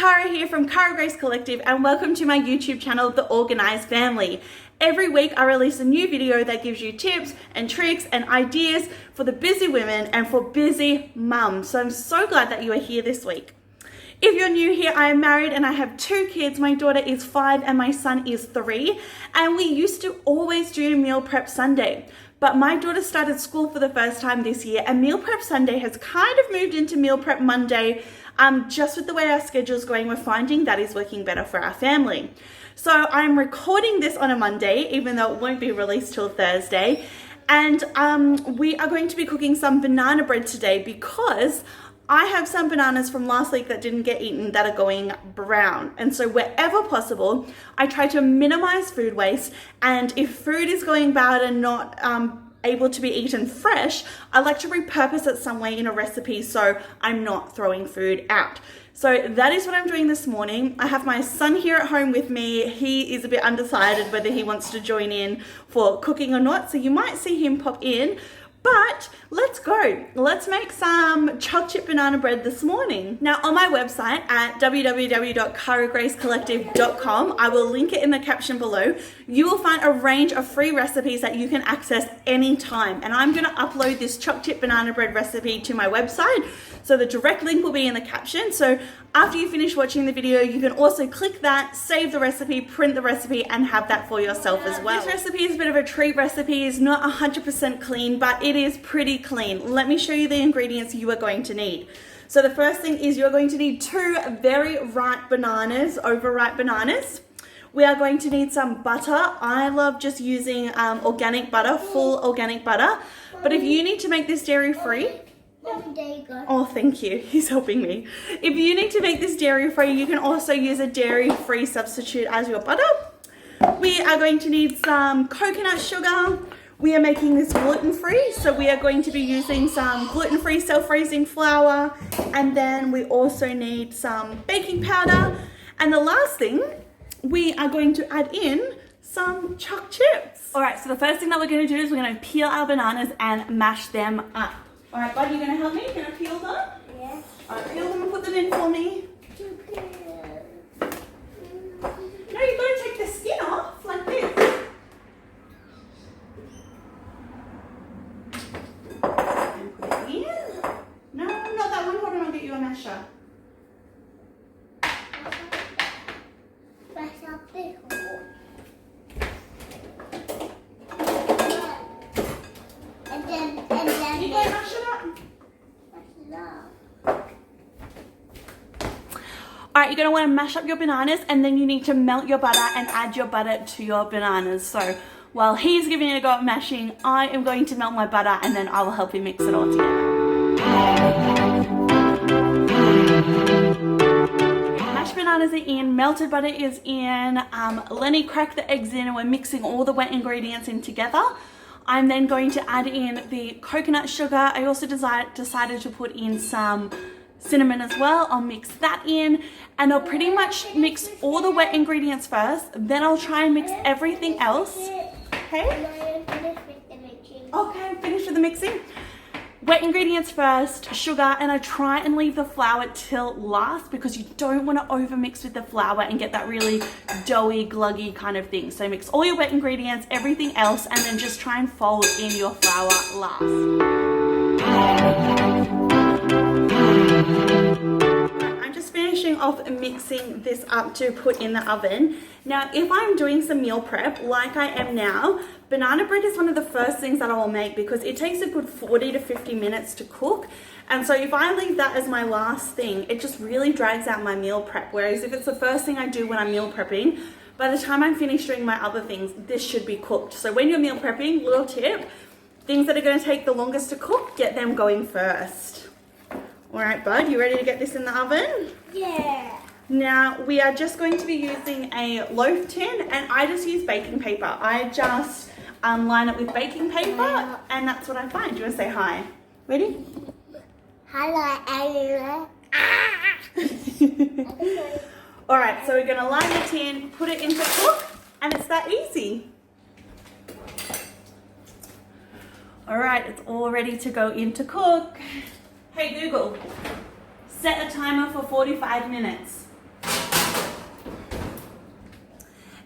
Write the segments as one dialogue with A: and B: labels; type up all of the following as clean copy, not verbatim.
A: Cara here from Cara Grace Collective, and welcome to my YouTube channel, The Organized Family. Every week I release a new video that gives you tips and tricks and ideas for the busy women and for busy mums. So I'm so glad that you are here this week. If you're new here, I am married and I have 2 kids. My daughter is 5 and my son is 3. And we used to always do Meal Prep Sunday. But my daughter started school for the first time this year, and Meal Prep Sunday has kind of moved into Meal Prep Monday. Just with the way our schedule is going, we're finding that is working better for our family. So I'm recording this on a Monday, even though it won't be released till Thursday. And we are going to be cooking some banana bread today because I have some bananas from last week that didn't get eaten that are going brown. And so wherever possible, I try to minimize food waste. And if food is going bad and not able to be eaten fresh, I like to repurpose it some way in a recipe so I'm not throwing food out. So that is what I'm doing this morning. I have my son here at home with me. He is a bit undecided whether he wants to join in for cooking or not. So you might see him pop in. But let's go. Let's make some choc chip banana bread this morning. Now on my website at www.caragracecollective.com, I will link it in the caption below. You will find a range of free recipes that you can access anytime. And I'm gonna upload this choc chip banana bread recipe to my website. So the direct link will be in the caption. So after you finish watching the video, you can also click that, save the recipe, print the recipe, and have that for yourself as well. This recipe is a bit of a treat recipe. It's not 100% clean, but it is pretty clean. Let me show you the ingredients you are going to need. So the first thing is you're going to need 2 very ripe bananas, overripe bananas. We are going to need some butter. I love just using organic butter, full organic butter. But if you need to make this dairy-free,
B: there you go.
A: oh, thank you. He's helping me. If you need to make this dairy-free, you can also use a dairy-free substitute as your butter. We are going to need some coconut sugar. We are making this gluten-free, so we are going to be using some gluten-free self-raising flour. And then we also need some baking powder. And the last thing, we are going to add in some choc chips. All right, so the first thing that we're going to do is we're going to peel our bananas and mash them up. All right, bud, you gonna help me? You gonna peel them?
B: Yes.
A: All right, peel them and put them in for me. No, you gotta take the skin off, like this. And put it in. No, not that one. Hold on, I'll get you a masher.
B: Press up this hole. And then
A: You go mash it up. All right, you're gonna wanna mash up your bananas, and then you need to melt your butter and add your butter to your bananas. So while he's giving it a go at mashing, I am going to melt my butter and then I will help him mix it all together. Mashed bananas are in, melted butter is in, Lenny cracked the eggs in, and we're mixing all the wet ingredients in together. I'm then going to add in the coconut sugar. I also decided to put in some cinnamon as well. I'll mix that in, and I'll pretty much mix all the wet ingredients first, then I'll try and mix everything else. Okay? Okay, finish with the mixing. Wet ingredients first, sugar, and I try and leave the flour till last because you don't want to overmix with the flour and get that really doughy, gluggy kind of thing. So mix all your wet ingredients, everything else, and then just try and fold in your flour last. I'm just finishing off mixing this up to put in the oven. Now, if I'm doing some meal prep like I am now, banana bread is one of the first things that I will make because it takes a good 40 to 50 minutes to cook. And so if I leave that as my last thing, it just really drags out my meal prep. Whereas if it's the first thing I do when I'm meal prepping, by the time I'm finished doing my other things, this should be cooked. So when you're meal prepping, little tip, things that are going to take the longest to cook, get them going first. All right, bud, you ready to get this in the oven?
B: Yeah.
A: Now, we are just going to be using a loaf tin, and I just use baking paper. I just line it with baking paper, and that's what I find. Do you want to say hi? Ready?
B: Hello, everyone.
A: All right, so we're going to line the tin, put it into cook, and it's that easy. All right, it's all ready to go into cook. Hey Google, set a timer for 45 minutes.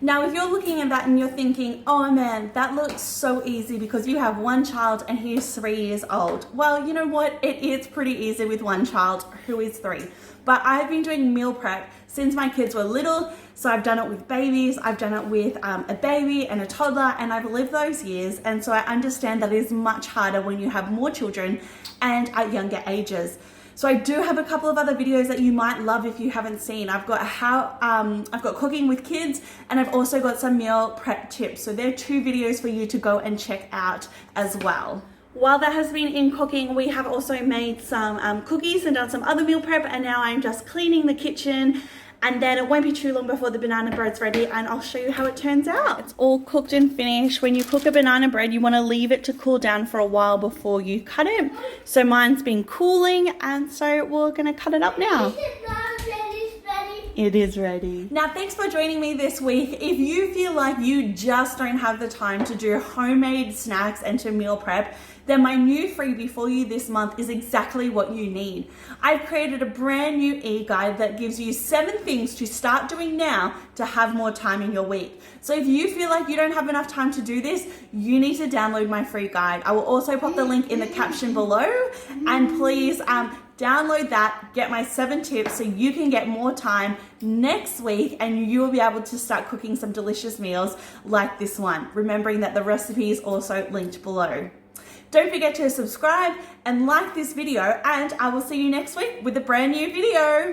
A: Now, if you're looking at that and you're thinking, oh man, that looks so easy because you have one child and he's 3 years old. Well, you know what? It is pretty easy with one child who is 3. But I've been doing meal prep since my kids were little. So I've done it with babies, I've done it with a baby and a toddler, and I've lived those years. And so I understand that it is much harder when you have more children and at younger ages. So I do have a couple of other videos that you might love if you haven't seen. I've got I've got cooking with kids, and I've also got some meal prep tips. So there are 2 videos for you to go and check out as well. While that has been in cooking, we have also made some cookies and done some other meal prep, and now I'm just cleaning the kitchen. And then it won't be too long before the banana bread's ready, and I'll show you how it turns out. It's all cooked and finished. When you cook a banana bread, you want to leave it to cool down for a while before you cut it. So mine's been cooling, and so we're going to cut it up now. It is ready. Now, thanks for joining me this week. If you feel like you just don't have the time to do homemade snacks and to meal prep, then my new freebie for you this month is exactly what you need. I've created a brand new e-guide that gives you 7 things to start doing now to have more time in your week. So if you feel like you don't have enough time to do this, you need to download my free guide. I will also pop the link in the caption below, and please download that, get my 7 tips so you can get more time next week and you will be able to start cooking some delicious meals like this one, remembering that the recipe is also linked below. Don't forget to subscribe and like this video, and I will see you next week with a brand new video.